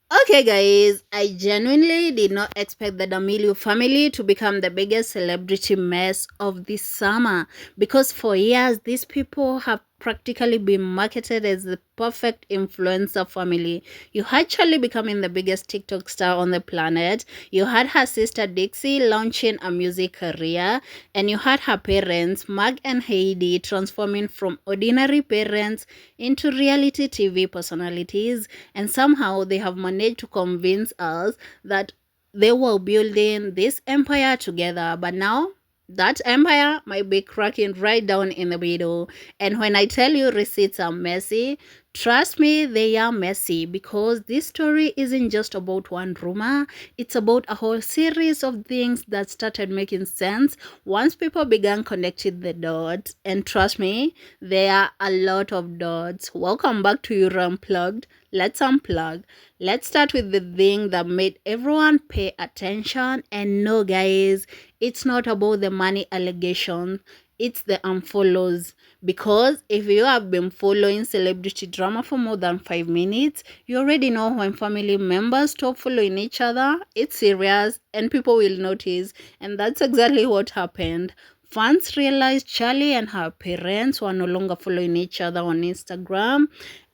Okay, guys, I genuinely did not expect the D'Amelio family to become the biggest celebrity mess of this summer because for years, these people have practically been marketed as the perfect influencer family. You had Charlie becoming the biggest TikTok star on the planet, you had her sister Dixie launching a music career, and you had her parents, Mark and Heidi, transforming from ordinary parents into reality TV personalities, and somehow they have managed to convince us that they were building this empire together. But now that empire might be cracking right down in the middle. And when I tell you receipts are messy, trust me, they are messy because this story isn't just about one rumor. It's about a whole series of things that started making sense once people began connecting the dots. And trust me, there are a lot of dots. Welcome back to Your Unplugged. Let's unplug. Let's start with the thing that made everyone pay attention. And no, guys, it's not about the money allegation, it's the unfollows. Because if you have been following celebrity drama for more than 5 minutes, you already know when family members stop following each other, it's serious and people will notice. And that's exactly what happened. Fans realized Charlie and her parents were no longer following each other on Instagram.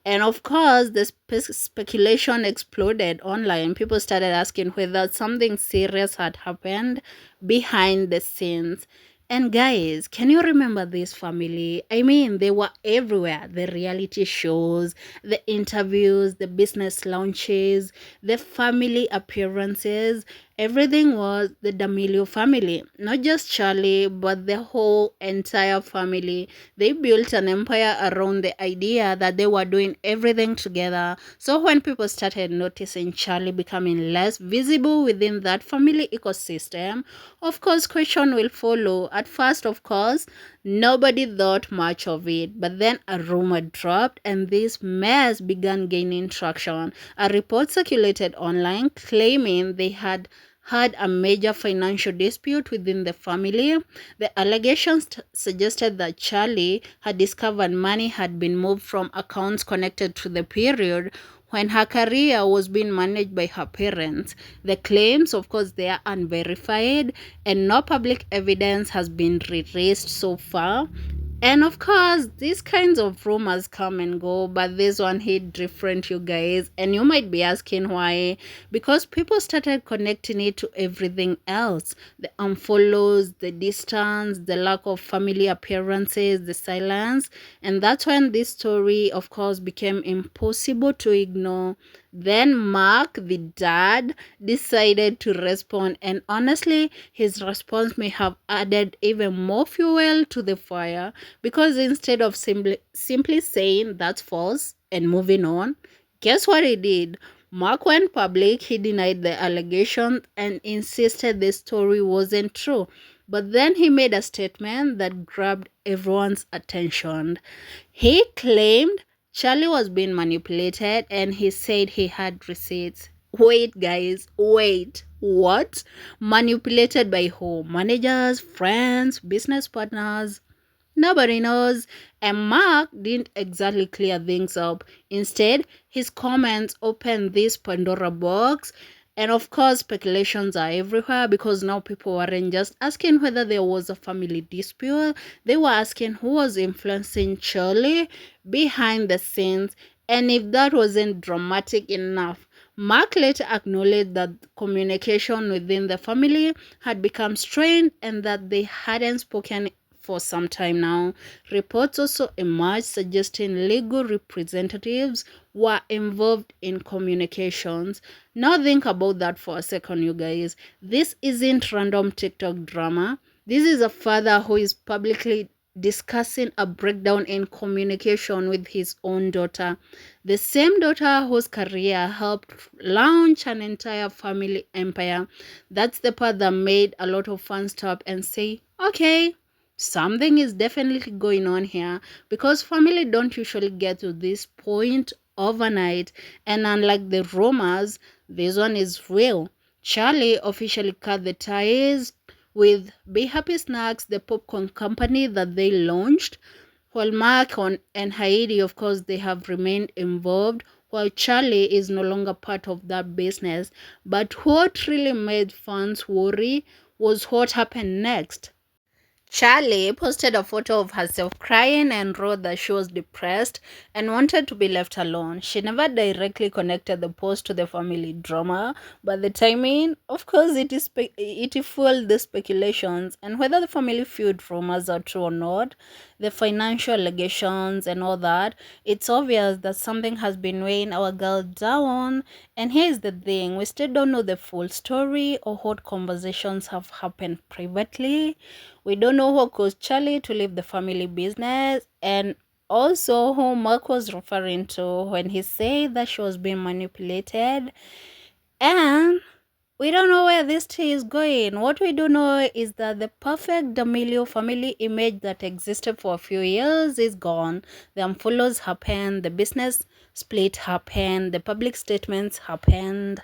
And of course, the speculation exploded online. People started asking whether something serious had happened behind the scenes. And guys, can you remember this family? I mean, they were everywhere. The reality shows, the interviews, the business launches, the family appearances. Everything was the D'Amelio family. Not just Charlie, but the whole entire family. They built an empire around the idea that they were doing everything together. So when people started noticing Charlie becoming less visible within that family ecosystem, of course, question will follow. At first, of course, nobody thought much of it, but then a rumor dropped and this mess began gaining traction. A report circulated online claiming they had a major financial dispute within the family. The allegations suggested that Charlie had discovered money had been moved from accounts connected to the period when her career was being managed by her parents. The claims, of course, they are unverified and no public evidence has been released so far. And of course, these kinds of rumors come and go, but this one hit different, you guys. And you might be asking why. Because people started connecting it to everything else: the unfollows, the distance, the lack of family appearances, the silence. And that's when this story, of course, became impossible to ignore. Then Mark, the dad, decided to respond, and honestly, his response may have added even more fuel to the fire because instead of simply saying that's false and moving on, guess what he did? Mark went public, he denied the allegation and insisted the story wasn't true. But then he made a statement that grabbed everyone's attention. He claimed Charlie was being manipulated and he said he had receipts. Wait, guys, wait. What? Manipulated by who? Managers, friends, business partners? Nobody knows. And Mark didn't exactly clear things up. Instead, his comments opened this Pandora box. And of course, speculations are everywhere because now people weren't just asking whether there was a family dispute, they were asking who was influencing Charlie behind the scenes. And if that wasn't dramatic enough, Mark later acknowledged that communication within the family had become strained and that they hadn't spoken for some time now. Reports also emerged suggesting legal representatives were involved in communications. Now think about that for a second, you guys. This isn't random TikTok drama. This is a father who is publicly discussing a breakdown in communication with his own daughter. The same daughter whose career helped launch an entire family empire. That's the part that made a lot of fans stop and say, okay, something is definitely going on here because family don't usually get to this point overnight. And unlike the rumors, this one is real. Charlie officially cut the ties with Be Happy Snacks, the popcorn company that they launched, while and Heidi, of course, they have remained involved, while Charlie is no longer part of that business. But what really made fans worry was what happened next. Charlie posted a photo of herself crying and wrote that she was depressed and wanted to be left alone. She never directly connected the post to the family drama, but the timing, of course, it fueled the speculations. And whether the family feud rumors are true or not, the financial allegations and all that, it's obvious that something has been weighing our girl down. And here's the thing, we still don't know the full story or what conversations have happened privately. We don't know what caused Charlie to leave the family business, and also who Mark was referring to when he said that she was being manipulated. And we don't know where this tea is going. What we do know is that the perfect D'Amelio family image that existed for a few years is gone. The unfollows happened, the business split happened, the public statements happened.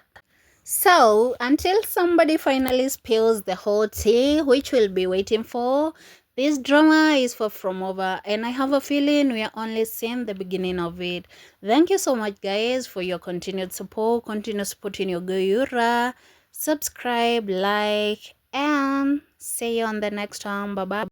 So, until somebody finally spills the whole tea, which we'll be waiting for, this drama is far from over, and I have a feeling we are only seeing the beginning of it. Thank you so much, guys, for your continued support. Continue supporting your girl Yura. Subscribe, like, and see you on the next one. Bye bye.